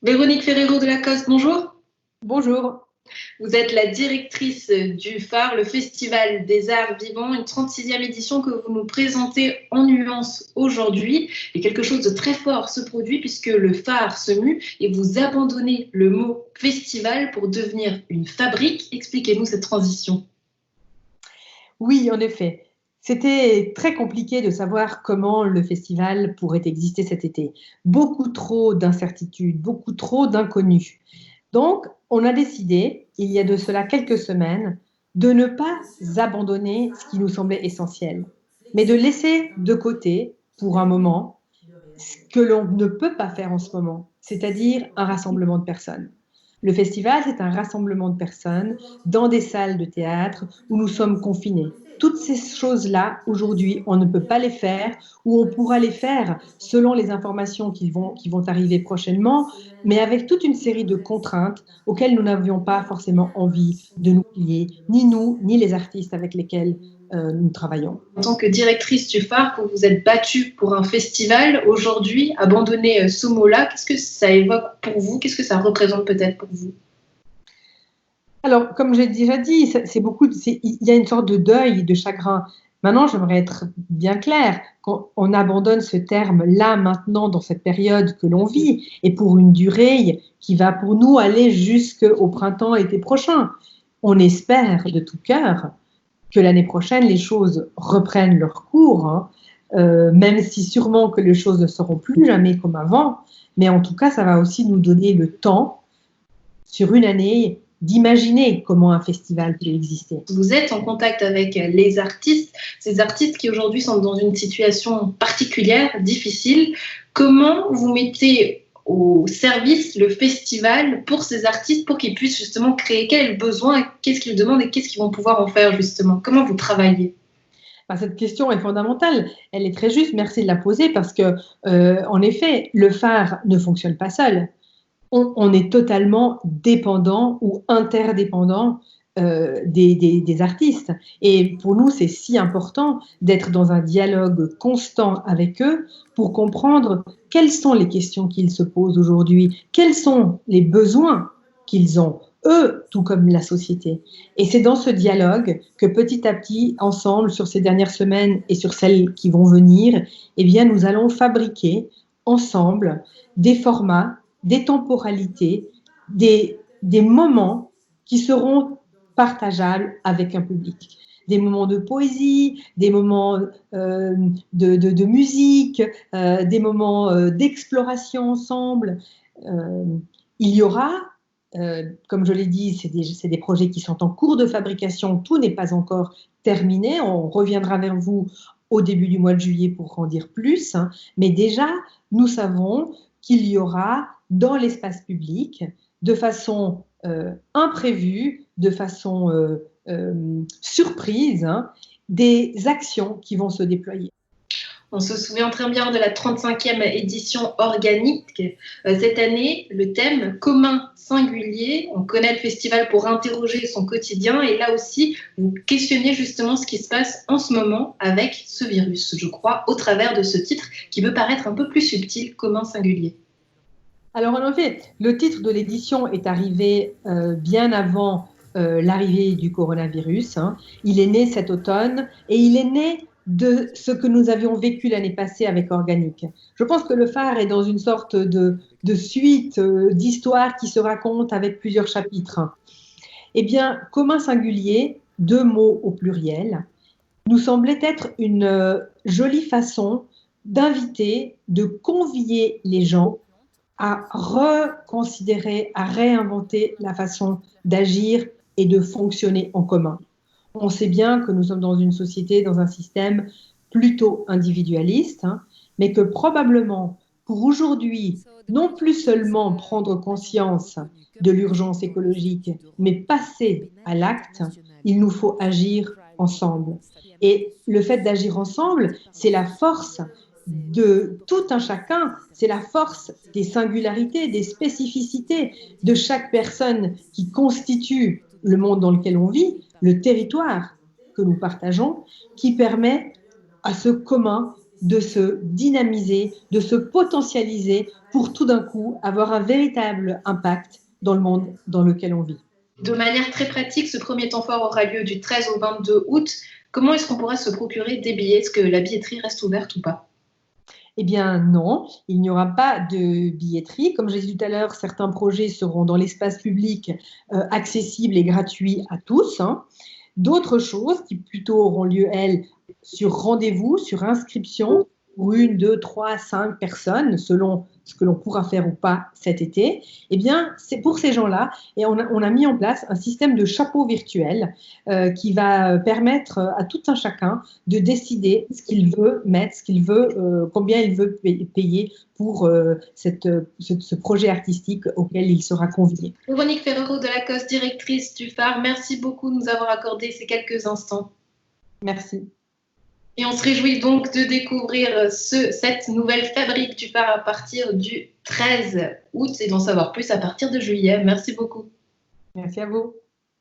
Véronique Ferrero de Lacoste, bonjour. Bonjour. Vous êtes la directrice du phare, le Festival des Arts Vivants, une 36e édition que vous nous présentez en nuances aujourd'hui. Et quelque chose de très fort se produit puisque le phare se mue et vous abandonnez le mot festival pour devenir une fabrique. Expliquez-nous cette transition. Oui, en effet. C'était très compliqué de savoir comment le festival pourrait exister cet été. Beaucoup trop d'incertitudes, beaucoup trop d'inconnus. Donc, on a décidé, il y a de cela quelques semaines, de ne pas abandonner ce qui nous semblait essentiel, mais de laisser de côté, pour un moment, ce que l'on ne peut pas faire en ce moment, c'est-à-dire un rassemblement de personnes. Le festival, c'est un rassemblement de personnes dans des salles de théâtre où nous sommes confinés. Toutes ces choses-là, aujourd'hui, on ne peut pas les faire, ou on pourra les faire selon les informations qui vont arriver prochainement, mais avec toute une série de contraintes auxquelles nous n'avions pas forcément envie de nous plier, ni nous, ni les artistes avec lesquels nous travaillons. En tant que directrice du phare, vous vous êtes battue pour un festival. Aujourd'hui, abandonner ce mot-là, qu'est-ce que ça évoque pour vous? Qu'est-ce que ça représente peut-être pour vous? Alors, comme j'ai déjà dit, il y a une sorte de deuil, de chagrin. Maintenant, j'aimerais être bien claire, quand on abandonne ce terme là, maintenant, dans cette période que l'on vit, et pour une durée qui va pour nous aller jusqu'au printemps-été prochain. On espère de tout cœur que l'année prochaine, les choses reprennent leur cours, hein, même si sûrement que les choses ne seront plus jamais comme avant, mais en tout cas, ça va aussi nous donner le temps, sur une année, d'imaginer comment un festival peut exister. Vous êtes en contact avec les artistes, ces artistes qui aujourd'hui sont dans une situation particulière, difficile. Comment vous mettez au service le festival pour ces artistes, pour qu'ils puissent justement créer? Quel est le besoin, qu'est-ce qu'ils demandent et qu'est-ce qu'ils vont pouvoir en faire justement? Comment vous travaillez? Cette question est fondamentale, elle est très juste, merci de la poser parce que, en effet, le phare ne fonctionne pas seul. On est totalement dépendant ou interdépendant des artistes. Et pour nous, c'est si important d'être dans un dialogue constant avec eux pour comprendre quelles sont les questions qu'ils se posent aujourd'hui, quels sont les besoins qu'ils ont, eux, tout comme la société. Et c'est dans ce dialogue que petit à petit, ensemble, sur ces dernières semaines et sur celles qui vont venir, eh bien, nous allons fabriquer ensemble des formats, des temporalités, des moments qui seront partageables avec un public. Des moments de poésie, des moments de musique, des moments d'exploration ensemble. Il y aura, comme je l'ai dit, c'est des projets qui sont en cours de fabrication, tout n'est pas encore terminé, on reviendra vers vous au début du mois de juillet pour en dire plus, hein, mais déjà, nous savons qu'il y aura dans l'espace public, de façon imprévue, de façon surprise, hein, des actions qui vont se déployer. On se souvient très bien de la 35e édition organique. Cette année, le thème commun singulier, on connaît le festival pour interroger son quotidien et là aussi, vous questionnez justement ce qui se passe en ce moment avec ce virus, je crois, au travers de ce titre qui peut paraître un peu plus subtil, commun singulier. Alors en effet, le titre de l'édition est arrivé bien avant l'arrivée du coronavirus, hein. Il est né cet automne et il est né de ce que nous avions vécu l'année passée avec Organique. Je pense que le phare est dans une sorte de suite d'histoires qui se racontent avec plusieurs chapitres. Eh bien, commun singulier, deux mots au pluriel, nous semblait être une jolie façon d'inviter, de convier les gens à reconsidérer, à réinventer la façon d'agir et de fonctionner en commun. On sait bien que nous sommes dans une société, dans un système plutôt individualiste, hein, mais que probablement pour aujourd'hui, non plus seulement prendre conscience de l'urgence écologique, mais passer à l'acte, il nous faut agir ensemble. Et le fait d'agir ensemble, c'est la force de tout un chacun, c'est la force des singularités, des spécificités de chaque personne qui constitue le monde dans lequel on vit, le territoire que nous partageons, qui permet à ce commun de se dynamiser, de se potentialiser pour tout d'un coup avoir un véritable impact dans le monde dans lequel on vit. De manière très pratique, ce premier temps fort aura lieu du 13 au 22 août. Comment est-ce qu'on pourra se procurer des billets? Est-ce que la billetterie reste ouverte ou pas? Eh bien non, il n'y aura pas de billetterie. Comme j'ai dit tout à l'heure, certains projets seront dans l'espace public accessibles et gratuits à tous, hein. D'autres choses qui plutôt auront lieu, elles, sur rendez-vous, sur inscription, pour 1, 2, 3, 5 personnes, selon ce que l'on pourra faire ou pas cet été, eh bien, c'est pour ces gens-là, et on a mis en place un système de chapeau virtuel qui va permettre à tout un chacun de décider ce qu'il veut mettre, ce qu'il veut, combien il veut payer pour ce projet artistique auquel il sera convié. Véronique Ferrero de Lacoste, directrice du phare, merci beaucoup de nous avoir accordé ces quelques instants. Merci. Et on se réjouit donc de découvrir cette nouvelle fabrique du phare à partir du 13 août et d'en savoir plus à partir de juillet. Merci beaucoup. Merci à vous.